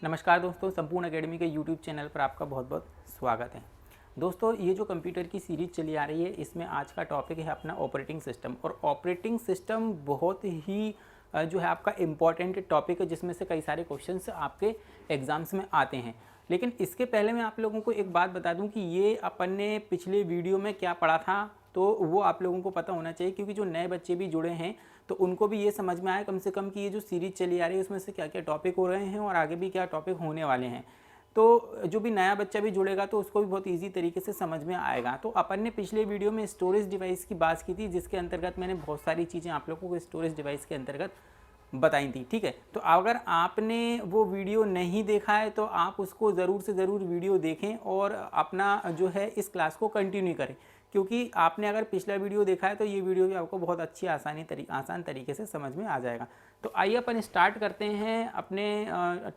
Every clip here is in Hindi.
नमस्कार दोस्तों, संपूर्ण एकेडमी के यूट्यूब चैनल पर आपका बहुत बहुत स्वागत है। दोस्तों, ये जो कंप्यूटर की सीरीज चली आ रही है, इसमें आज का टॉपिक है अपना ऑपरेटिंग सिस्टम। और ऑपरेटिंग सिस्टम बहुत ही जो है आपका इम्पॉर्टेंट टॉपिक है, जिसमें से कई सारे क्वेश्चंस आपके एग्जाम्स में आते हैं। लेकिन इसके पहले मैं आप लोगों को एक बात बता दूं कि ये अपन ने पिछले वीडियो में क्या पढ़ा था, तो वो आप लोगों को पता होना चाहिए, क्योंकि जो नए बच्चे भी जुड़े हैं तो उनको भी ये समझ में आए कम से कम कि ये जो सीरीज चली आ रही है उसमें से क्या क्या टॉपिक हो रहे हैं और आगे भी क्या टॉपिक होने वाले हैं। तो जो भी नया बच्चा भी जुड़ेगा तो उसको भी बहुत ईजी तरीके से समझ में आएगा। तो अपन ने पिछले वीडियो में स्टोरेज डिवाइस की बात की थी, जिसके अंतर्गत मैंने बहुत सारी चीज़ें आप लोगों को स्टोरेज डिवाइस के अंतर्गत बताई थी। ठीक है, तो अगर आपने वो वीडियो नहीं देखा है तो आप उसको ज़रूर से ज़रूर वीडियो देखें और अपना जो है इस क्लास को कंटिन्यू करें, क्योंकि आपने अगर पिछला वीडियो देखा है तो ये वीडियो भी आपको बहुत अच्छी आसान तरीके से समझ में आ जाएगा। तो आइए अपन स्टार्ट करते हैं अपने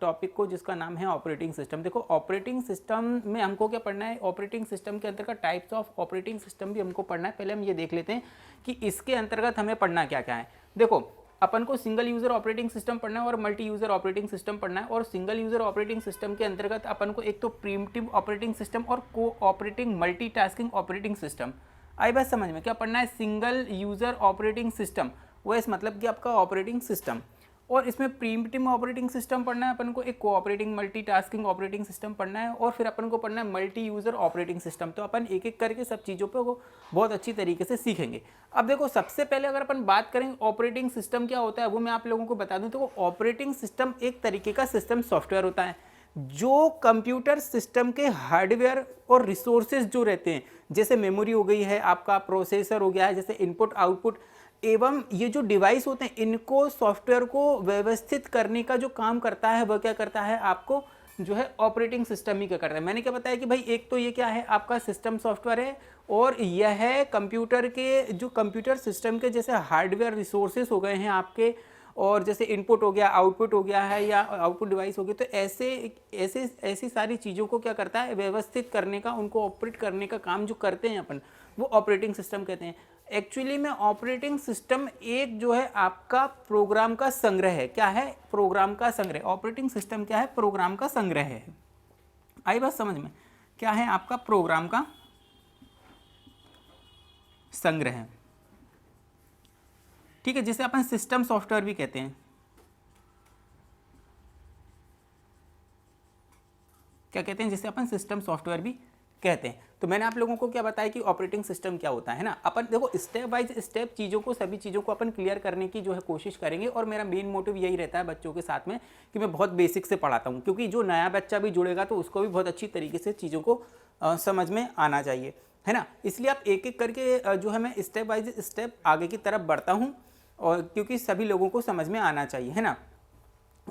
टॉपिक को, जिसका नाम है ऑपरेटिंग सिस्टम। देखो, ऑपरेटिंग सिस्टम में हमको क्या पढ़ना है, ऑपरेटिंग सिस्टम के अंतर्गत टाइप्स ऑफ ऑपरेटिंग सिस्टम भी हमको पढ़ना है। पहले हम ये देख लेते हैं कि इसके अंतर्गत हमें पढ़ना क्या क्या है। देखो, अपन को सिंगल यूज़र ऑपरेटिंग सिस्टम पढ़ना है और मल्टी यूज़र ऑपरेटिंग सिस्टम पढ़ना है। और सिंगल यूज़र ऑपरेटिंग सिस्टम के अंतर्गत अपन को एक तो प्रीम्प्टिव ऑपरेटिंग सिस्टम और कोऑपरेटिंग मल्टीटास्किंग ऑपरेटिंग सिस्टम। आई बात समझ में? क्या पढ़ना है? Single user operating system, OS मतलब कि आपका ऑपरेटिंग सिस्टम। और इसमें प्रीम्प्टिव ऑपरेटिंग सिस्टम पढ़ना है अपन को, एक कोऑपरेटिंग मल्टीटास्किंग ऑपरेटिंग सिस्टम पढ़ना है, और फिर अपन को पढ़ना है मल्टी यूज़र ऑपरेटिंग सिस्टम। तो अपन एक एक करके सब चीज़ों पे वो बहुत अच्छी तरीके से सीखेंगे। अब देखो, सबसे पहले अगर अपन बात करें ऑपरेटिंग सिस्टम क्या होता है, वो मैं आप लोगों को बता दूं। तो ऑपरेटिंग सिस्टम एक तरीके का सिस्टम सॉफ्टवेयर होता है जो कंप्यूटर सिस्टम के हार्डवेयर और रिसोर्सेज जो रहते हैं, जैसे मेमोरी हो गई है, आपका प्रोसेसर हो गया है, जैसे इनपुट आउटपुट, एवं ये जो डिवाइस होते हैं, इनको सॉफ्टवेयर को व्यवस्थित करने का जो काम करता है वह क्या करता है, आपको जो है ऑपरेटिंग सिस्टम ही क्या करता है। मैंने क्या बताया कि भाई एक तो ये क्या है, आपका सिस्टम सॉफ्टवेयर है, और यह कंप्यूटर के जो कंप्यूटर सिस्टम के जैसे हार्डवेयर रिसोर्सेज हो गए हैं आपके, और जैसे इनपुट हो गया, आउटपुट हो गया है, या आउटपुट डिवाइस हो गई, तो ऐसी सारी चीज़ों को क्या करता है, व्यवस्थित करने का, उनको ऑपरेट करने का काम जो करते हैं अपन, वो ऑपरेटिंग सिस्टम कहते हैं। एक्चुअली में ऑपरेटिंग सिस्टम एक जो है आपका प्रोग्राम का संग्रह है। क्या है? प्रोग्राम का संग्रह। ऑपरेटिंग सिस्टम क्या है? प्रोग्राम का संग्रह है। आई बात समझ में? क्या है आपका? प्रोग्राम का संग्रह। ठीक है, जिसे अपन सिस्टम सॉफ्टवेयर भी कहते हैं। क्या कहते हैं? जिसे अपन सिस्टम सॉफ्टवेयर भी कहते हैं। तो मैंने आप लोगों को क्या बताया कि ऑपरेटिंग सिस्टम क्या होता है ना। अपन देखो, स्टेप बाय स्टेप चीज़ों को, सभी चीज़ों को अपन क्लियर करने की जो है कोशिश करेंगे। और मेरा मेन मोटिव यही रहता है बच्चों के साथ में कि मैं बहुत बेसिक से पढ़ाता हूँ, क्योंकि जो नया बच्चा भी जुड़ेगा तो उसको भी बहुत अच्छी तरीके से चीज़ों को समझ में आना चाहिए, है ना। इसलिए आप एक एक करके जो है मैं स्टेप बाय स्टेप आगे की तरफ बढ़ता हूँ, और क्योंकि सभी लोगों को समझ में आना चाहिए, है ना।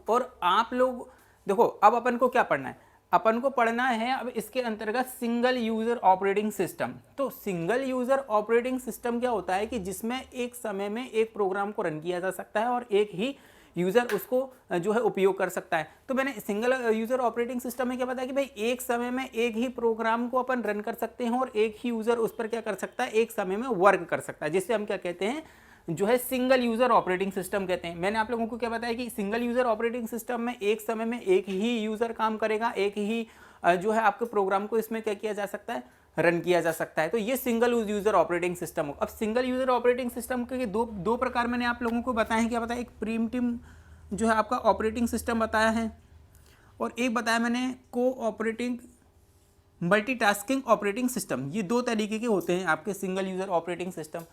और आप लोग देखो, अब अपन को क्या पढ़ना है, अपन को पढ़ना है अब इसके अंतर्गत सिंगल यूजर ऑपरेटिंग सिस्टम। तो सिंगल यूजर ऑपरेटिंग सिस्टम क्या होता है कि जिसमें एक समय में एक प्रोग्राम को रन किया जा सकता है और एक ही यूज़र उसको जो है उपयोग कर सकता है। तो मैंने सिंगल यूज़र ऑपरेटिंग सिस्टम में क्या बताया कि भाई एक समय में एक ही प्रोग्राम को अपन रन कर सकते हैं और एक ही यूज़र उस पर क्या कर सकता है, एक समय में वर्क कर सकता है, जिससे हम क्या कहते हैं, जो है सिंगल यूज़र ऑपरेटिंग सिस्टम कहते हैं। मैंने आप लोगों को क्या बताया कि सिंगल यूज़र ऑपरेटिंग सिस्टम में एक समय में एक ही यूज़र काम करेगा, एक ही जो है आपके प्रोग्राम को इसमें क्या किया जा सकता है, रन किया जा सकता है। तो ये सिंगल यूज़र ऑपरेटिंग सिस्टम हो। अब सिंगल यूज़र ऑपरेटिंग सिस्टम के दो प्रकार मैंने आप लोगों को बताए हैं। क्या बताया? एक प्रीम्प्टिव जो है आपका ऑपरेटिंग सिस्टम बताया है, और एक बताया मैंने कोऑपरेटिंग मल्टीटास्किंग ऑपरेटिंग सिस्टम। ये दो तरीके के होते हैं आपके single user operating system.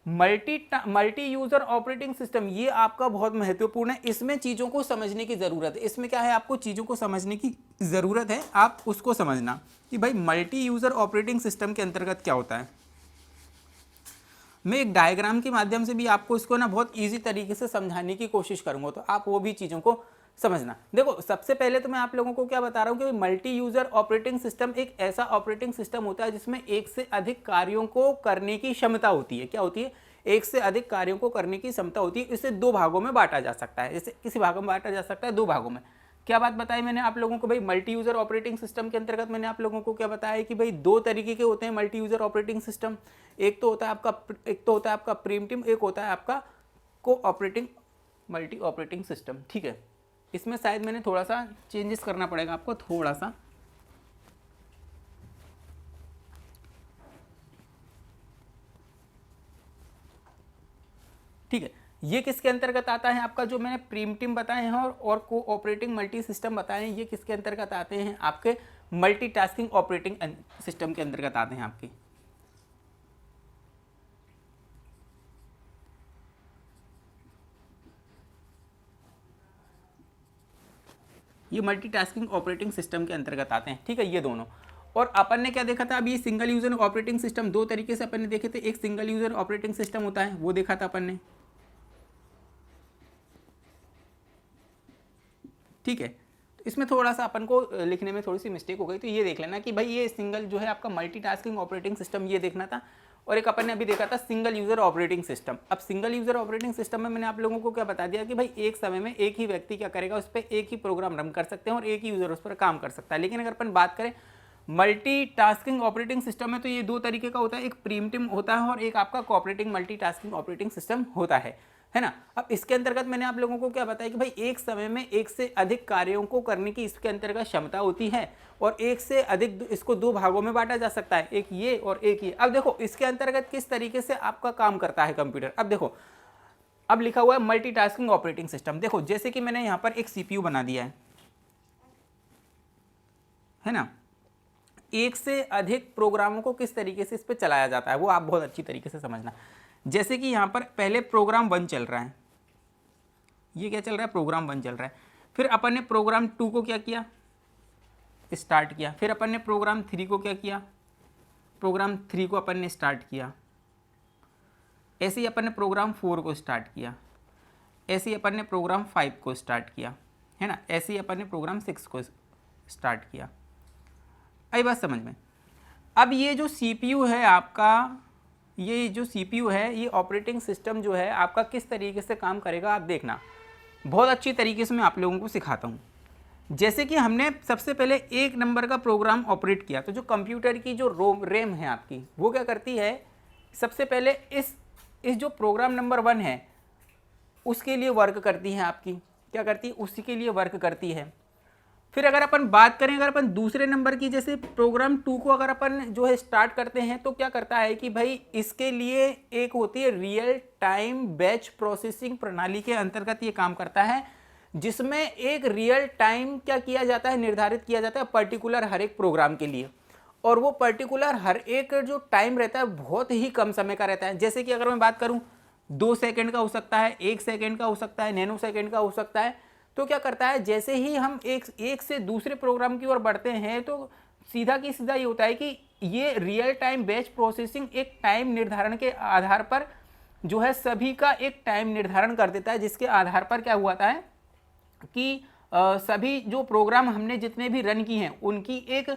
Multi user operating system ये आपका बहुत महत्वपूर्ण है। इसमें चीज़ों को समझने की ज़रूरत है। इसमें क्या है, आपको चीज़ों को समझने की ज़रूरत है, आप उसको समझना कि भाई मल्टी यूजर ऑपरेटिंग सिस्टम के अंतर्गत क्या होता है। मैं एक डायग्राम के माध्यम से भी आपको इसको ना बहुत ईजी तरीके से समझाने की कोशिश करूंगा, तो आप वो भी चीज़ों को समझना। देखो, सबसे पहले तो मैं आप लोगों को क्या बता रहा हूँ कि मल्टी यूजर ऑपरेटिंग सिस्टम एक ऐसा ऑपरेटिंग सिस्टम होता है जिसमें एक से अधिक कार्यों को करने की क्षमता होती है। क्या होती है? एक से अधिक कार्यों को करने की क्षमता होती है। इसे दो भागों में बांटा जा सकता है। जैसे किसी भागों में बांटा जा सकता है, दो भागों में। क्या बात बताई मैंने आप लोगों को? भाई मल्टी यूजर ऑपरेटिंग सिस्टम के अंतर्गत मैंने आप लोगों को क्या बताया कि भाई दो तरीके के होते हैं मल्टी यूजर ऑपरेटिंग सिस्टम। एक तो होता है आपका प्रीम्प्टिव, एक होता है आपका कोऑपरेटिंग मल्टी ऑपरेटिंग सिस्टम। ठीक है, इसमें शायद मैंने थोड़ा सा चेंजेस करना पड़ेगा आपको, थोड़ा सा। ठीक है, ये किसके अंतर्गत आता है आपका, जो मैंने प्रीमटिव बताए हैं और कोऑपरेटिंग मल्टी सिस्टम बताए हैं, ये किसके अंतर्गत आते हैं, आपके मल्टीटास्किंग ऑपरेटिंग सिस्टम के अंतर्गत आते हैं आपके। ये मल्टीटास्किंग ऑपरेटिंग सिस्टम के अंतर्गत आते हैं। ठीक है, ये दोनों। और अपन ने क्या देखा था अभी, सिंगल यूजर ऑपरेटिंग सिस्टम दो तरीके से अपन ने देखे थे। एक सिंगल यूजर ऑपरेटिंग सिस्टम होता है, वो देखा था अपन ने। ठीक है, तो इसमें थोड़ा सा अपन को लिखने में थोड़ी सी मिस्टेक हो गई, तो ये देख लेना कि भाई ये सिंगल जो है आपका मल्टीटास्किंग ऑपरेटिंग सिस्टम, ये देखना था। और एक अपन ने अभी देखा था सिंगल यूजर ऑपरेटिंग सिस्टम। अब सिंगल यूजर ऑपरेटिंग सिस्टम में मैंने आप लोगों को क्या बता दिया कि भाई एक समय में एक ही व्यक्ति क्या करेगा, उस पर एक ही प्रोग्राम रन कर सकते हैं और एक ही यूजर उस पर काम कर सकता है। लेकिन अगर अपन बात करें मल्टीटास्किंग ऑपरेटिंग सिस्टम में, तो ये दो तरीके का होता है, एक प्रीमटिव होता है और एक आपका कोऑपरेटिंग मल्टीटास्किंग ऑपरेटिंग सिस्टम होता है ना। अब इसके अंतर्गत मैंने आप लोगों को क्या बताया कि भाई एक समय में एक से अधिक कार्यों को करने की इसके अंतर्गत क्षमता होती है और एक से अधिक इसको दो भागों में बांटा जा सकता है, एक ये और एक ये। अब देखो इसके अंतर्गत किस तरीके से आपका काम करता है कंप्यूटर। अब देखो, अब लिखा हुआ है मल्टीटास्किंग ऑपरेटिंग सिस्टम। देखो जैसे कि मैंने यहां पर एक सीपीयू बना दिया है ना, एक से अधिक प्रोग्रामों को किस तरीके से इस पर चलाया जाता है वो आप बहुत अच्छी तरीके से समझना। जैसे कि यहां पर पहले प्रोग्राम 1 चल रहा है, ये क्या चल रहा है, प्रोग्राम 1 चल रहा है। फिर अपन ने प्रोग्राम 2 को क्या किया, स्टार्ट किया। फिर अपन ने प्रोग्राम 3 को क्या किया, प्रोग्राम 3 को अपन ने स्टार्ट किया। ऐसे ही अपन ने प्रोग्राम 4 को स्टार्ट किया। ऐसे ही अपन ने प्रोग्राम 5 को स्टार्ट किया, है ना। ऐसे ही अपन ने प्रोग्राम 6 को स्टार्ट किया। आई बात समझ में। अब ये जो सीपीयू है आपका, ये जो सीपीयू है, ये ऑपरेटिंग सिस्टम जो है आपका किस तरीके से काम करेगा आप देखना। बहुत अच्छी तरीके से मैं आप लोगों को सिखाता हूँ। जैसे कि हमने सबसे पहले 1 नंबर का प्रोग्राम ऑपरेट किया, तो जो कंप्यूटर की जो रैम है आपकी, वो क्या करती है, सबसे पहले इस जो प्रोग्राम नंबर 1 है उसके लिए वर्क करती है आपकी, क्या करती है, उसी के लिए वर्क करती है। फिर अगर अपन बात करें, अगर अपन दूसरे नंबर की, जैसे प्रोग्राम 2 को अगर अपन जो है स्टार्ट करते हैं, तो क्या करता है कि भाई इसके लिए एक होती है रियल टाइम बैच प्रोसेसिंग प्रणाली के अंतर्गत ये काम करता है, जिसमें एक रियल टाइम क्या किया जाता है, निर्धारित किया जाता है पर्टिकुलर हर एक प्रोग्राम के लिए। और वो पर्टिकुलर हर एक जो टाइम रहता है बहुत ही कम समय का रहता है। जैसे कि अगर मैं बात करूं 2 सेकंड का हो सकता है, 1 सेकंड का हो सकता है, नैनो सेकंड का हो सकता है। तो क्या करता है, जैसे ही हम एक से दूसरे प्रोग्राम की ओर बढ़ते हैं, तो सीधा की सीधा ये होता है कि ये रियल टाइम बैच प्रोसेसिंग एक टाइम निर्धारण के आधार पर जो है सभी का एक टाइम निर्धारण कर देता है, जिसके आधार पर क्या हुआ है कि सभी जो प्रोग्राम हमने जितने भी रन किए हैं उनकी एक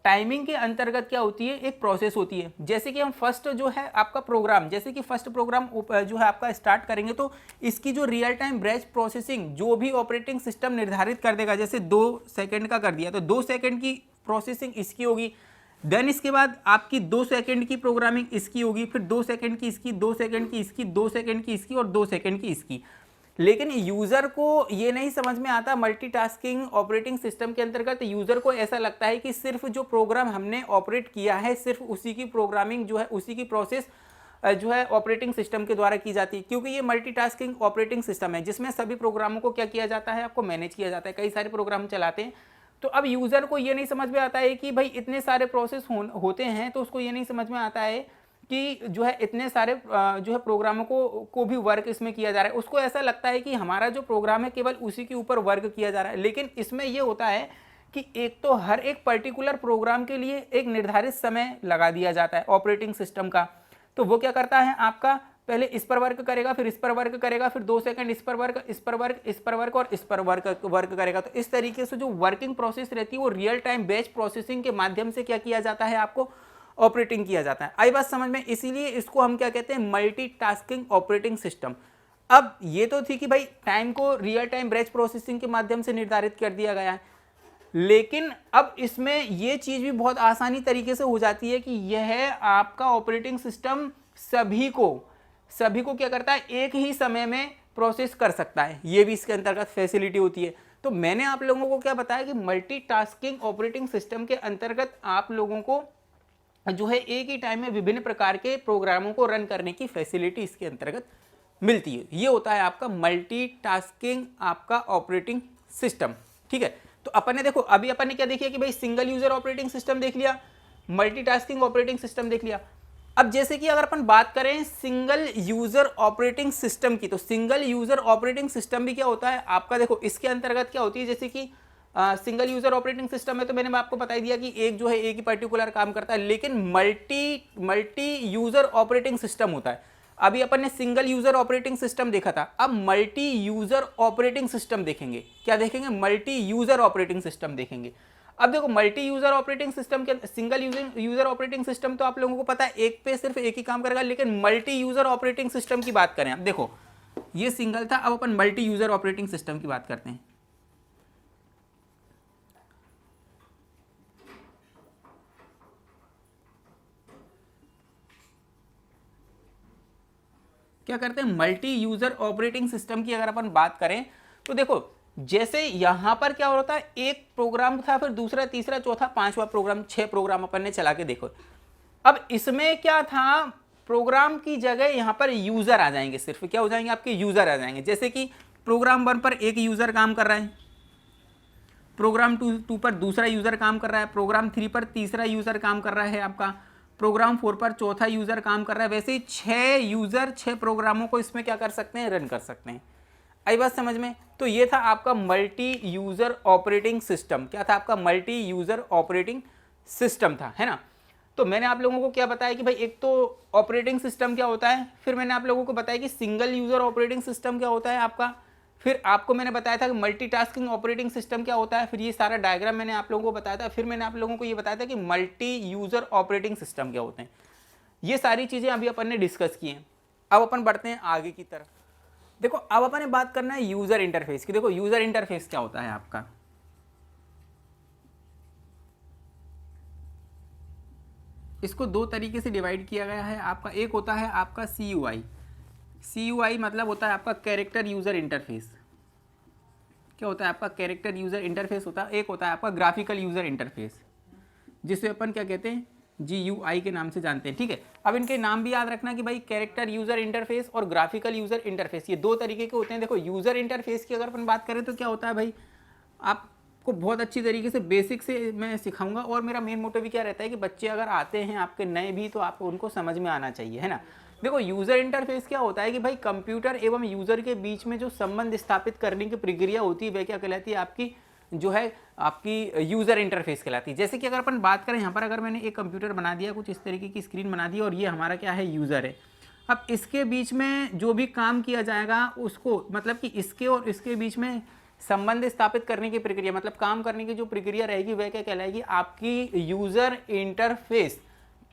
टाइमिंग के अंतर्गत क्या होती है, एक प्रोसेस होती है। जैसे कि हम फर्स्ट जो है आपका प्रोग्राम, जैसे कि फर्स्ट प्रोग्राम जो है आपका स्टार्ट करेंगे, तो इसकी जो रियल टाइम बैच प्रोसेसिंग जो भी ऑपरेटिंग सिस्टम निर्धारित कर देगा, जैसे 2 सेकंड का कर दिया तो 2 सेकंड की प्रोसेसिंग इसकी होगी। देन इसके बाद आपकी 2 सेकंड की प्रोग्रामिंग इसकी होगी, फिर 2 सेकंड की इसकी, 2 सेकंड की इसकी, 2 सेकंड की इसकी और 2 सेकंड की इसकी। लेकिन यूज़र को ये नहीं समझ में आता मल्टीटास्किंग ऑपरेटिंग सिस्टम के अंतर्गत। यूज़र को ऐसा लगता है कि सिर्फ जो प्रोग्राम हमने ऑपरेट किया है, सिर्फ उसी की प्रोग्रामिंग जो है, उसी की प्रोसेस जो है ऑपरेटिंग सिस्टम के द्वारा की जाती है, क्योंकि ये मल्टीटास्किंग ऑपरेटिंग सिस्टम है जिसमें सभी प्रोग्रामों को क्या किया जाता है, आपको मैनेज किया जाता है, कई सारे प्रोग्राम चलाते हैं। तो अब यूज़र को ये नहीं समझ में आता है कि भाई इतने सारे प्रोसेस होते हैं, तो उसको ये नहीं समझ में आता है कि जो है इतने सारे जो है प्रोग्रामों को भी वर्क इसमें किया जा रहा है। उसको ऐसा लगता है कि हमारा जो प्रोग्राम है केवल उसी के ऊपर वर्क किया जा रहा है। लेकिन इसमें यह होता है कि एक तो हर एक पर्टिकुलर प्रोग्राम के लिए एक निर्धारित समय लगा दिया जाता है ऑपरेटिंग सिस्टम का। तो वो क्या करता है, आपका पहले इस पर वर्क करेगा, फिर इस पर वर्क करेगा, फिर 2 सेकंड इस पर वर्क, इस पर वर्क, इस पर वर्क और इस पर वर्क करेगा। तो इस तरीके से जो वर्किंग प्रोसेस रहती है वो रियल टाइम बैच प्रोसेसिंग के माध्यम से क्या किया जाता है, आपको ऑपरेटिंग किया जाता है। आई बात समझ में। इसीलिए इसको हम क्या कहते हैं, मल्टीटास्किंग ऑपरेटिंग सिस्टम। अब ये तो थी कि भाई टाइम को रियल टाइम बैच प्रोसेसिंग के माध्यम से निर्धारित कर दिया गया है, लेकिन अब इसमें यह चीज भी बहुत आसानी तरीके से हो जाती है कि यह आपका ऑपरेटिंग सिस्टम सभी को क्या करता है, एक ही समय में प्रोसेस कर सकता है। यह भी इसके अंतर्गत फैसिलिटी होती है। तो मैंने आप लोगों को क्या बताया कि मल्टीटास्किंग ऑपरेटिंग सिस्टम के अंतर्गत आप लोगों को जो है एक ही टाइम में विभिन्न प्रकार के प्रोग्रामों को रन करने की फैसिलिटी इसके अंतर्गत मिलती है। ये होता है आपका मल्टीटास्किंग आपका ऑपरेटिंग सिस्टम। ठीक है, तो अपन ने देखो अभी अपन ने क्या देखिए कि भाई सिंगल यूजर ऑपरेटिंग सिस्टम देख लिया, मल्टीटास्किंग ऑपरेटिंग सिस्टम देख लिया। अब जैसे कि अगर अपन बात करें सिंगल यूजर ऑपरेटिंग सिस्टम की, तो सिंगल यूजर ऑपरेटिंग सिस्टम भी क्या होता है आपका, देखो इसके अंतर्गत क्या होती है, जैसे कि सिंगल यूजर ऑपरेटिंग सिस्टम में तो मैंने आपको बता ही दिया कि एक जो है एक ही पर्टिकुलर काम करता है, लेकिन मल्टी यूजर ऑपरेटिंग सिस्टम होता है। अभी अपन ने सिंगल यूजर ऑपरेटिंग सिस्टम देखा था, अब मल्टी यूजर ऑपरेटिंग सिस्टम देखेंगे। क्या देखेंगे? मल्टी यूजर ऑपरेटिंग सिस्टम देखेंगे। अब देखो मल्टी यूजर ऑपरेटिंग सिस्टम के, सिंगल यूजर ऑपरेटिंग सिस्टम तो आप लोगों को पता है एक पे सिर्फ एक ही काम करेगा, लेकिन मल्टी यूजर ऑपरेटिंग सिस्टम की बात करें, अब देखो ये सिंगल था, अब अपन मल्टी यूजर ऑपरेटिंग सिस्टम की बात करते हैं। क्या करते हैं? मल्टी यूजर ऑपरेटिंग सिस्टम की अगर अपन बात करें तो देखो जैसे यहां पर क्या होता है, एक प्रोग्राम था, फिर दूसरा, तीसरा, चौथा, पांचवा प्रोग्राम, 6 प्रोग्राम अपन ने चला के देखो। अब इसमें क्या था, प्रोग्राम की जगह यहां पर यूजर आ जाएंगे, सिर्फ क्या हो जाएंगे आपके यूजर आ जाएंगे। जैसे कि प्रोग्राम 1 पर एक यूजर काम कर रहा है, प्रोग्राम 2 पर दूसरा यूजर काम कर रहा है, प्रोग्राम 3 पर तीसरा यूजर काम कर रहा है आपका, प्रोग्राम 4 पर चौथा यूजर काम कर रहा है। वैसे ही 6 यूजर 6 प्रोग्रामों को इसमें क्या कर सकते हैं, रन कर सकते हैं। आई बात समझ में? तो ये था आपका मल्टी यूजर ऑपरेटिंग सिस्टम। क्या था आपका? मल्टी यूजर ऑपरेटिंग सिस्टम था, है ना। तो मैंने आप लोगों को क्या बताया कि भाई एक तो ऑपरेटिंग सिस्टम क्या होता है, फिर मैंने आप लोगों को बताया कि सिंगल यूजर ऑपरेटिंग सिस्टम क्या होता है आपका, फिर आपको मैंने बताया था कि मल्टीटास्किंग ऑपरेटिंग सिस्टम क्या होता है, फिर ये सारा डायग्राम मैंने आप लोगों को बताया था, फिर मैंने आप लोगों को ये बताया था कि मल्टी यूजर ऑपरेटिंग सिस्टम क्या होते हैं। ये सारी चीजें अभी अपन ने डिस्कस की हैं। अब अपन बढ़ते हैं आगे की तरफ। देखो अब अपन ने बात करना है यूजर इंटरफेस की। देखो यूजर इंटरफेस क्या होता है आपका, इसको दो तरीके से डिवाइड किया गया है आपका। एक होता है आपका CUI। CUI मतलब होता है आपका कैरेक्टर यूजर इंटरफेस। क्या होता है आपका? कैरेक्टर यूजर इंटरफेस होता है। एक होता है आपका ग्राफिकल यूजर इंटरफेस, जिसे अपन क्या कहते हैं, GUI के नाम से जानते हैं। ठीक है, अब इनके नाम भी याद रखना कि भाई कैरेक्टर यूजर इंटरफेस और ग्राफिकल यूजर इंटरफेस ये दो तरीके के होते हैं। देखो यूजर इंटरफेस की अगर अपन बात करें तो क्या होता है भाई, आपको बहुत अच्छी तरीके से बेसिक से मैं सिखाऊंगा, और मेरा मेन मोटिव भी क्या रहता है कि बच्चे अगर आते हैं आपके नए भी, तो आपको उनको समझ में आना चाहिए, है ना। देखो यूजर इंटरफेस क्या होता है कि भाई कंप्यूटर एवं यूजर के बीच में जो संबंध स्थापित करने की प्रक्रिया होती है वह क्या कहलाती है आपकी, जो है आपकी यूजर इंटरफेस कहलाती है। जैसे कि अगर अपन बात करें यहाँ पर, अगर मैंने एक कंप्यूटर बना दिया, कुछ इस तरीके की स्क्रीन बना दी, और ये हमारा क्या है, यूजर है। अब इसके बीच में जो भी काम किया जाएगा उसको, मतलब कि इसके और इसके बीच में संबंध स्थापित करने की प्रक्रिया, मतलब काम करने की जो प्रक्रिया रहेगी वह क्या कहलाएगी आपकी यूजर इंटरफेस।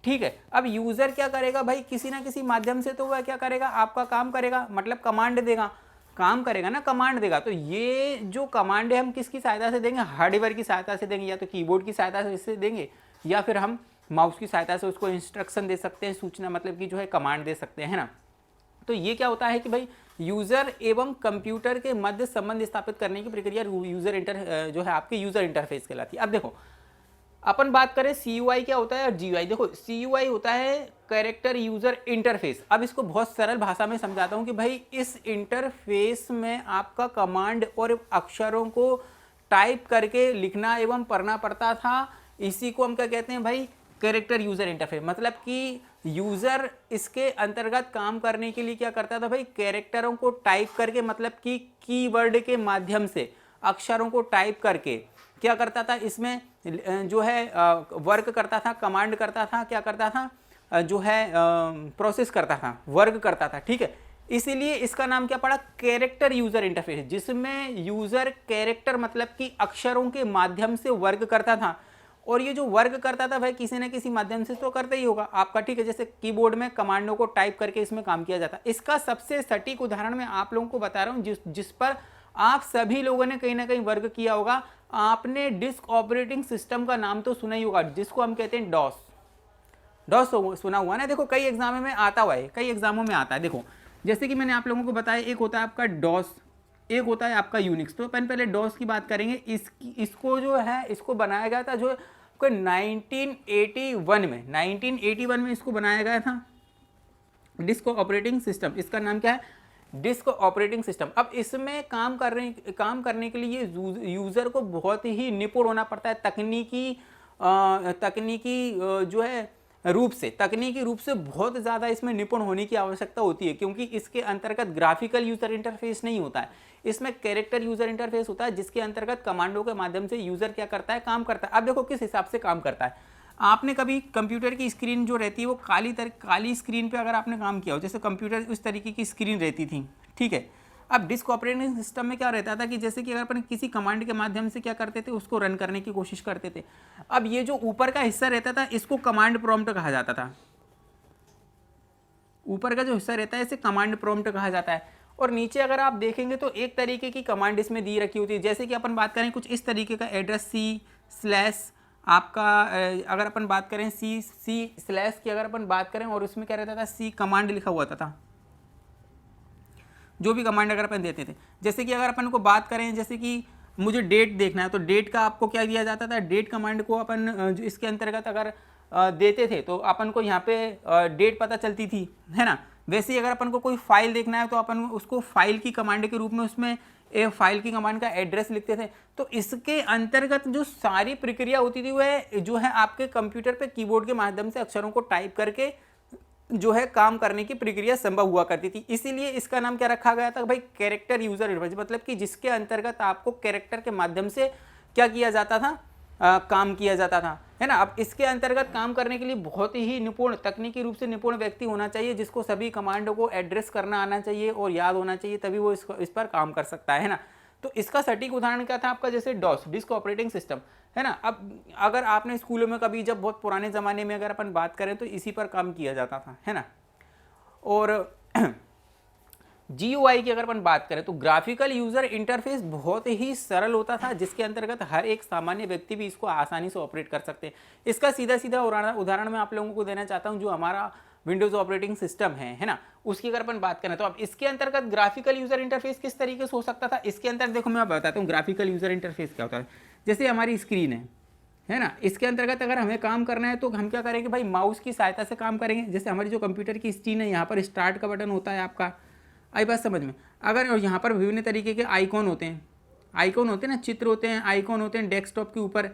ठीक है, अब यूजर क्या करेगा भाई, किसी ना किसी माध्यम से तो वह क्या करेगा, आपका काम करेगा, मतलब कमांड देगा, काम करेगा ना, कमांड देगा। तो ये जो कमांड है हम किसकी सहायता से देंगे, हार्डवेयर की सहायता से देंगे, या तो कीबोर्ड की सहायता से इससे देंगे, या फिर हम माउस की सहायता से उसको इंस्ट्रक्शन दे सकते हैं, सूचना मतलब कि जो है कमांड दे सकते हैं, है ना। तो ये क्या होता है कि भाई यूजर एवं कंप्यूटर के मध्य संबंध स्थापित करने की प्रक्रिया यूजर जो है आपकी यूजर इंटरफेस कहलाती है। अब देखो अपन बात करें CUI क्या होता है और GUI। देखो CUI होता है कैरेक्टर यूजर इंटरफेस। अब इसको बहुत सरल भाषा में समझाता हूं कि भाई इस इंटरफेस में आपका कमांड और अक्षरों को टाइप करके लिखना एवं पढ़ना पड़ता था। इसी को हम क्या कहते हैं भाई, कैरेक्टर यूजर इंटरफेस। मतलब कि यूजर इसके अंतर्गत काम करने के लिए क्या करता था भाई, कैरेक्टरों को टाइप करके, मतलब कि कीवर्ड के माध्यम से अक्षरों को टाइप करके क्या करता था, इसमें जो है वर्क करता था, कमांड करता था, क्या करता था, जो है प्रोसेस करता था, वर्क करता था। ठीक है, इसीलिए इसका नाम क्या पड़ा, कैरेक्टर यूजर इंटरफेस, जिसमें यूजर कैरेक्टर मतलब कि अक्षरों के माध्यम से वर्क करता था। और ये जो वर्क करता था वह किसी न किसी माध्यम से तो करता ही होगा आपका। ठीक है, जैसे कीबोर्ड में कमांडों को टाइप करके इसमें काम किया जाता है। इसका सबसे सटीक उदाहरण मैं आप लोगों को बता रहा हूँ, जिस पर आप सभी लोगों ने कहीं ना कहीं वर्क किया होगा। आपने डिस्क ऑपरेटिंग सिस्टम का नाम तो सुना ही होगा, जिसको हम कहते हैं डॉस। डॉस सुना हुआ ना। देखो कई एग्जामों में आता हुआ है, कई एग्जामों में आता है। देखो जैसे कि मैंने आप लोगों को बताया, एक होता है आपका डॉस, एक होता है आपका यूनिक्स। तो अपन पहले डॉस की बात करेंगे। इसको जो है इसको बनाया गया था जो 1981 में इसको बनाया गया था। डिस्क ऑपरेटिंग सिस्टम, इसका नाम क्या है? Disk operating system. अब इसमें काम करने के लिए यूज़र को बहुत ही निपुण होना पड़ता है, तकनीकी जो है तकनीकी रूप से बहुत ज़्यादा इसमें निपुण होने की आवश्यकता होती है, क्योंकि इसके अंतर्गत ग्राफिकल यूज़र इंटरफेस नहीं होता है, इसमें कैरेक्टर यूज़र इंटरफेस होता है, जिसके अंतर्गत कमांडों के माध्यम से यूज़र क्या करता है, काम करता है। अब देखो किस हिसाब से काम करता है। आपने कभी कंप्यूटर की स्क्रीन जो रहती है वो काली स्क्रीन पे अगर आपने काम किया हो, जैसे कंप्यूटर उस तरीके की स्क्रीन रहती थी, ठीक है। अब डिस्क ऑपरेटिंग सिस्टम में क्या रहता था कि जैसे कि अगर अपन किसी कमांड के माध्यम से क्या करते थे, उसको रन करने की कोशिश करते थे। अब ये जो ऊपर का हिस्सा रहता था इसको कमांड प्रॉम्प्ट कहा जाता था। ऊपर का जो हिस्सा रहता है इसे कमांड प्रॉम्प्ट कहा जाता है। और नीचे अगर आप देखेंगे तो एक तरीके की कमांड इसमें दी रखी होती है। जैसे कि अपन बात करें कुछ इस तरीके का एड्रेस C/ आपका अगर अपन बात करें C/ की अगर अपन बात करें, और उसमें क्या रहता था, C कमांड लिखा हुआ था। जो भी कमांड अगर अपन देते थे, जैसे कि अगर अपन को बात करें, जैसे कि मुझे डेट देखना है, तो डेट का आपको क्या दिया जाता था, डेट कमांड को अपन जो इसके अंतर्गत अगर देते थे तो अपन को यहाँ पे डेट पता चलती थी, है ना। वैसे ही अगर अपन को कोई फाइल देखना है तो अपन उसको फाइल की कमांड के रूप में उसमें फाइल की कमांड का एड्रेस लिखते थे। तो इसके अंतर्गत जो सारी प्रक्रिया होती थी वह जो है आपके कंप्यूटर पे कीबोर्ड के माध्यम से अक्षरों को टाइप करके जो है काम करने की प्रक्रिया संभव हुआ करती थी। इसीलिए इसका नाम क्या रखा गया था भाई, कैरेक्टर यूजर इंटरफेस, मतलब कि जिसके अंतर्गत आपको कैरेक्टर के माध्यम से क्या किया जाता था, काम किया जाता था, है ना। अब इसके अंतर्गत काम करने के लिए बहुत ही निपुण, तकनीकी रूप से निपुण व्यक्ति होना चाहिए, जिसको सभी कमांडों को एड्रेस करना आना चाहिए और याद होना चाहिए, तभी वो इस पर काम कर सकता है ना। तो इसका सटीक उदाहरण क्या था आपका, जैसे डॉस, डिस्क ऑपरेटिंग सिस्टम, है ना। अब अगर आपने स्कूलों में कभी, जब बहुत पुराने ज़माने में अगर अपन बात करें तो इसी पर काम किया जाता था, है ना। और GUI की अगर अपन बात करें तो ग्राफिकल यूज़र इंटरफेस बहुत ही सरल होता था, जिसके अंतर्गत हर एक सामान्य व्यक्ति भी इसको आसानी से ऑपरेट कर सकते हैं। इसका सीधा सीधा उदाहरण मैं आप लोगों को देना चाहता हूं, जो हमारा विंडोज़ ऑपरेटिंग सिस्टम है ना, उसकी अगर अपन बात करें तो अब इसके अंतर्गत ग्राफिकल यूज़र इंटरफेस किस तरीके से हो सकता था। इसके अंदर देखो मैं बताता हूँ ग्राफिकल यूज़र इंटरफेस क्या होता है। जैसे हमारी स्क्रीन है ना, इसके अंतर्गत अगर हमें काम करना है तो हम क्या करेंगे भाई, माउस की सहायता से काम करेंगे। जैसे हमारी जो कंप्यूटर की स्क्रीन है, यहाँ पर स्टार्ट का बटन होता है आपका, आई बात समझ में। अगर और यहाँ पर विभिन्न तरीके के आइकॉन होते हैं ना, चित्र होते हैं, आइकॉन होते हैं डेस्कटॉप के ऊपर,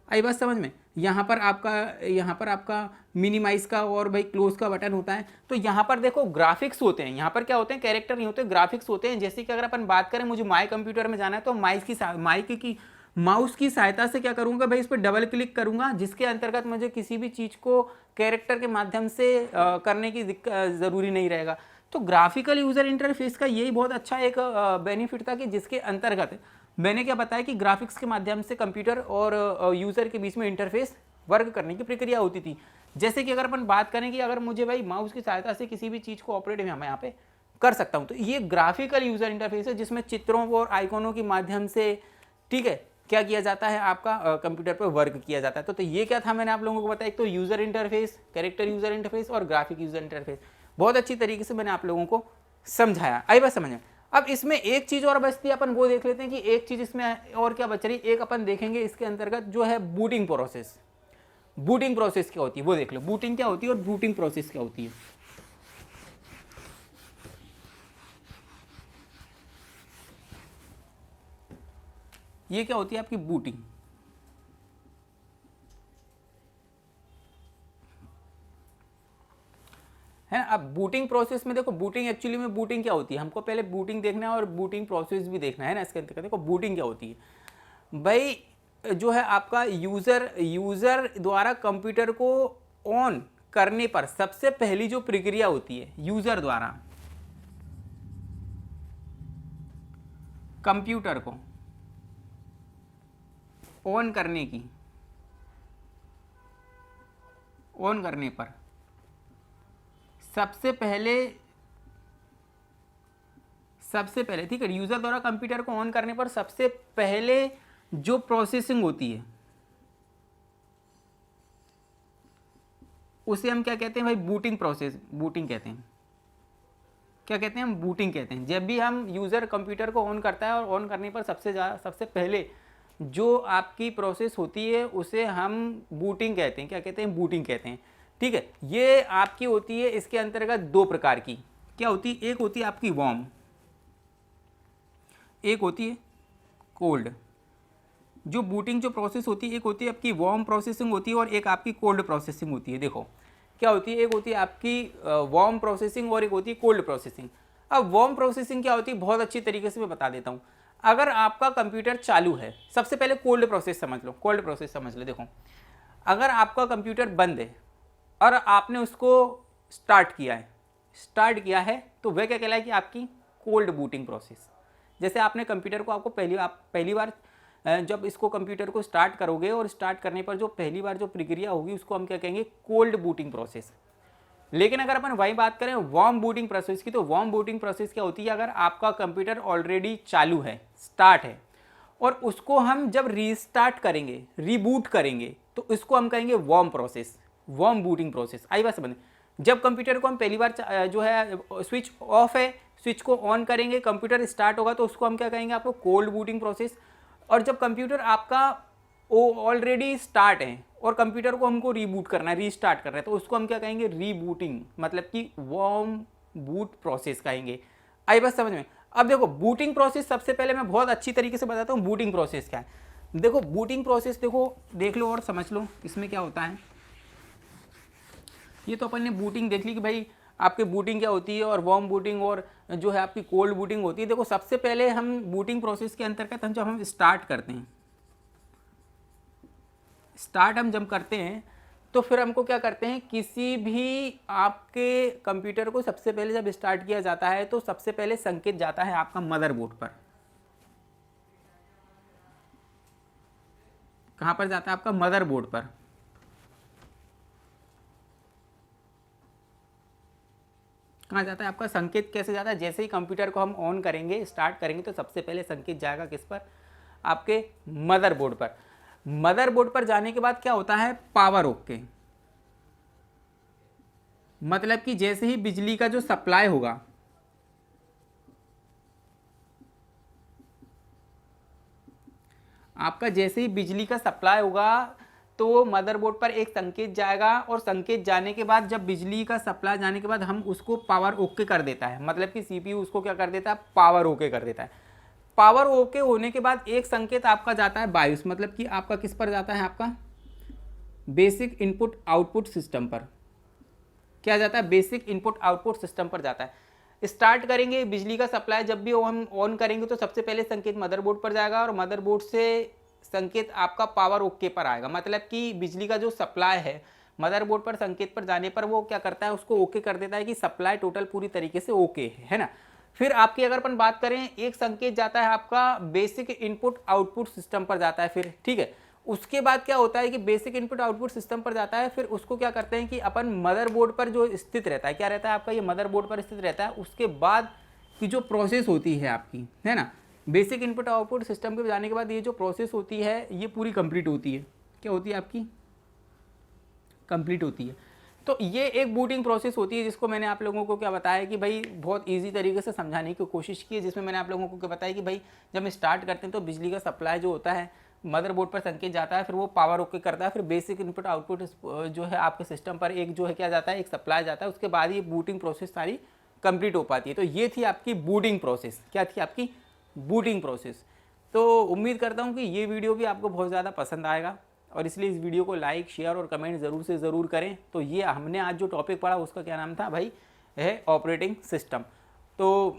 आई बात समझ में। यहाँ पर आपका मिनिमाइज का और भाई क्लोज का बटन होता है। तो यहाँ पर देखो ग्राफिक्स होते हैं, यहाँ पर क्या होते हैं, कैरेक्टर नहीं होते, ग्राफिक्स होते हैं। जैसे कि अगर अपन बात करें, मुझे माई कंप्यूटर में जाना है तो माउस की सहायता से क्या करूँगा भाई, इस पर डबल क्लिक करूँगा, जिसके अंतर्गत मुझे किसी भी चीज़ को कैरेक्टर के माध्यम से करने की ज़रूरी नहीं रहेगा। तो ग्राफिकल यूज़र इंटरफेस का यही बहुत अच्छा एक बेनिफिट था कि जिसके अंतर्गत मैंने क्या बताया कि ग्राफिक्स के माध्यम से कंप्यूटर और यूज़र के बीच में इंटरफेस वर्क करने की प्रक्रिया होती थी। जैसे कि अगर अपन बात करें कि अगर मुझे भाई माउस की सहायता से किसी भी चीज़ को ऑपरेट मैं यहाँ पे कर सकता हूँ, तो ये ग्राफिकल यूज़र इंटरफेस है, जिसमें चित्रों और आइकॉनों के माध्यम से, ठीक है, क्या किया जाता है, आपका कंप्यूटर पर वर्क किया जाता है। तो ये क्या था, मैंने आप लोगों को बताया, एक तो user interface, character user interface और ग्राफिक यूज़र इंटरफेस। बहुत अच्छी तरीके से मैंने आप लोगों को समझाया, आई बात समझ में। अब इसमें एक चीज़ और बचती है, अपन वो देख लेते हैं कि एक चीज़ इसमें और क्या बच रही। एक अपन देखेंगे इसके अंतर्गत जो है बूटिंग प्रोसेस। बूटिंग प्रोसेस क्या होती है वो देख लो, बूटिंग क्या होती है और बूटिंग प्रोसेस क्या होती है। ये क्या होती है आपकी बूटिंग, है ना। अब बूटिंग प्रोसेस में देखो, बूटिंग एक्चुअली में बूटिंग क्या होती है, हमको पहले बूटिंग देखना है और बूटिंग प्रोसेस भी देखना है ना। इसके अंतर्गत देखो बूटिंग क्या होती है भाई, जो है आपका यूज़र द्वारा कंप्यूटर को ऑन करने पर सबसे पहली जो प्रक्रिया होती है यूज़र द्वारा कंप्यूटर को ऑन करने पर सबसे पहले ठीक है, यूज़र द्वारा कंप्यूटर को ऑन करने पर सबसे पहले जो प्रोसेसिंग होती है उसे हम क्या कहते हैं भाई, बूटिंग प्रोसेस, बूटिंग कहते हैं। क्या कहते हैं, हम बूटिंग कहते हैं। जब भी हम यूज़र कंप्यूटर को ऑन करता है और ऑन करने पर सबसे पहले जो आपकी प्रोसेस होती है उसे हम बूटिंग कहते हैं। क्या कहते हैं, बूटिंग कहते हैं। ठीक है, ये आपकी होती है, इसके अंतर्गत दो प्रकार की क्या होती है, एक होती है आपकी वार्म, एक होती है कोल्ड। जो बूटिंग जो प्रोसेस होती है, एक होती है आपकी वार्म प्रोसेसिंग होती है और एक आपकी कोल्ड प्रोसेसिंग होती है। देखो क्या होती है, एक होती है आपकी वार्म प्रोसेसिंग और एक होती है कोल्ड प्रोसेसिंग। अब वार्म प्रोसेसिंग क्या होती है, बहुत अच्छी तरीके से मैं बता देता हूँ। अगर आपका कंप्यूटर चालू है, सबसे पहले कोल्ड प्रोसेस समझ लो, कोल्ड प्रोसेस समझ लो। देखो अगर आपका कंप्यूटर बंद है और आपने उसको स्टार्ट किया है तो वह क्या कहलाएगी, आपकी कोल्ड बूटिंग प्रोसेस। जैसे आपने कंप्यूटर को, आपको पहली बार जब इसको कंप्यूटर को स्टार्ट करोगे और स्टार्ट करने पर जो पहली बार जो प्रक्रिया होगी उसको हम क्या कहेंगे, कोल्ड बूटिंग प्रोसेस। लेकिन अगर अपन वही बात करें वार्म बूटिंग प्रोसेस की, तो वार्म बूटिंग प्रोसेस क्या होती है, अगर आपका कंप्यूटर ऑलरेडी चालू है, स्टार्ट है, और उसको हम जब रीस्टार्ट करेंगे, रीबूट करेंगे, तो इसको हम कहेंगे warm process, warm booting process. आई बात समझ। जब कंप्यूटर को हम पहली बार जो है स्विच ऑफ है, स्विच को ऑन करेंगे, कंप्यूटर स्टार्ट होगा, तो उसको हम क्या कहेंगे, आपको कोल्ड बूटिंग प्रोसेस। और जब कंप्यूटर आपका ऑलरेडी स्टार्ट है और कंप्यूटर को हमको रीबूट करना है, रीस्टार्ट करना है, तो उसको हम क्या कहेंगे, रीबूटिंग, मतलब कि वार्म बूट प्रोसेस कहेंगे। आई बात समझ में। अब देखो बूटिंग प्रोसेस, सबसे पहले मैं बहुत अच्छी तरीके से बताता हूँ बूटिंग प्रोसेस क्या है। देखो बूटिंग प्रोसेस, देखो देख लो और समझ लो इसमें क्या होता है। ये तो अपन ने बूटिंग देख ली कि भाई आपके बूटिंग क्या होती है और वार्म बूटिंग और जो है आपकी कोल्ड बूटिंग होती है। देखो सबसे पहले हम बूटिंग प्रोसेस के अंतर्गत जब हम स्टार्ट करते हैं, स्टार्ट हम जब करते हैं तो फिर हमको क्या करते हैं, किसी भी आपके कंप्यूटर को सबसे पहले जब स्टार्ट किया जाता है तो सबसे पहले संकेत जाता है आपका मदरबोर्ड पर। कहां पर जाता है, आपका मदरबोर्ड पर। कहाँ जाता है आपका संकेत, कैसे जाता है, जैसे ही कंप्यूटर को हम ऑन करेंगे, स्टार्ट करेंगे, तो सबसे पहले संकेत जाएगा किस पर, आपके मदरबोर्ड पर। मदरबोर्ड पर जाने के बाद क्या होता है, पावर ओके, मतलब कि जैसे ही बिजली का जो सप्लाई होगा, आपका जैसे ही बिजली का सप्लाई होगा तो मदरबोर्ड पर एक संकेत जाएगा, और संकेत जाने के बाद जब बिजली का सप्लाई जाने के बाद हम उसको पावर ओके कर देता है, मतलब कि सीपीयू उसको क्या कर देता है, पावर ओके कर देता है। पावर ओके होने के बाद एक संकेत आपका जाता है बायोस, मतलब कि आपका किस पर जाता है, आपका बेसिक इनपुट आउटपुट सिस्टम पर। क्या जाता है, बेसिक इनपुट आउटपुट सिस्टम पर जाता है। स्टार्ट करेंगे बिजली का सप्लाई, जब भी हम ऑन करेंगे तो सबसे पहले संकेत मदरबोर्ड पर जाएगा और मदरबोर्ड से संकेत आपका पावर ओके पर आएगा, मतलब कि बिजली का जो सप्लाई है मदरबोर्ड पर संकेत पर जाने पर वो क्या करता है, उसको ओके कर देता है कि सप्लाई टोटल पूरी तरीके से ओके है ना। फिर आपकी अगर अपन बात करें, एक संकेत जाता है आपका बेसिक इनपुट आउटपुट सिस्टम पर जाता है फिर, ठीक है। उसके बाद क्या होता है कि बेसिक इनपुट आउटपुट सिस्टम पर जाता है, फिर उसको क्या करते हैं कि अपन मदरबोर्ड पर जो स्थित रहता है, क्या रहता है आपका, ये मदरबोर्ड पर स्थित रहता है। उसके बाद की जो प्रोसेस होती है आपकी, है ना, बेसिक इनपुट आउटपुट सिस्टम पे जाने के बाद ये जो प्रोसेस होती है ये पूरी कंप्लीट होती है। क्या होती है आपकी, कंप्लीट होती है। तो ये एक बूटिंग प्रोसेस होती है, जिसको मैंने आप लोगों को क्या बताया कि भाई बहुत इजी तरीके से समझाने की कोशिश की है, जिसमें मैंने आप लोगों को क्या बताया कि भाई जब स्टार्ट करते हैं तो बिजली का सप्लाई जो होता है मदरबोर्ड पर संकेत जाता है, फिर वो पावर ओके करता है, फिर बेसिक इनपुट आउटपुट जो है आपके सिस्टम पर एक जो है क्या जाता है, एक सप्लाई जाता है। उसके बाद ये बूटिंग प्रोसेस सारी कंप्लीट हो पाती है। तो ये थी आपकी बूटिंग प्रोसेस। क्या थी आपकी, बूटिंग प्रोसेस। तो उम्मीद करता हूँ कि ये वीडियो भी आपको बहुत ज़्यादा पसंद आएगा, और इसलिए इस वीडियो को लाइक शेयर और कमेंट ज़रूर से ज़रूर करें। तो ये हमने आज जो टॉपिक पढ़ा उसका क्या नाम था भाई, है ऑपरेटिंग सिस्टम। तो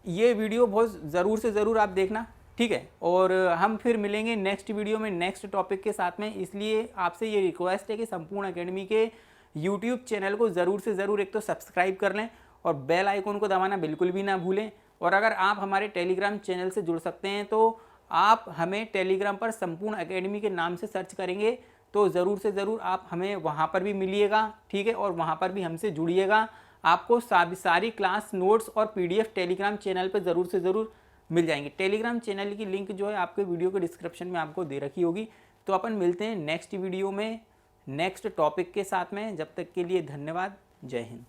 ये वीडियो बहुत ज़रूर से ज़रूर आप देखना, ठीक है। और हम फिर मिलेंगे नेक्स्ट वीडियो में नेक्स्ट टॉपिक के साथ में। इसलिए आपसे ये रिक्वेस्ट है कि संपूर्ण एकेडमी के यूट्यूब चैनल को ज़रूर से ज़रूर एक तो सब्सक्राइब कर लें और बेल आइकन को दबाना बिल्कुल भी ना भूलें। और अगर आप हमारे टेलीग्राम चैनल से जुड़ सकते हैं तो आप हमें टेलीग्राम पर संपूर्ण एकेडमी के नाम से सर्च करेंगे तो ज़रूर से ज़रूर आप हमें वहाँ पर भी मिलिएगा, ठीक है। और वहाँ पर भी हमसे जुड़िएगा। आपको सारी क्लास नोट्स और PDF टेलीग्राम चैनल पर ज़रूर से ज़रूर मिल जाएंगे। टेलीग्राम चैनल की लिंक जो है आपके वीडियो के डिस्क्रिप्शन में आपको दे रखी होगी। तो अपन मिलते हैं नेक्स्ट वीडियो में नेक्स्ट टॉपिक के साथ में। जब तक के लिए धन्यवाद। जय हिंद।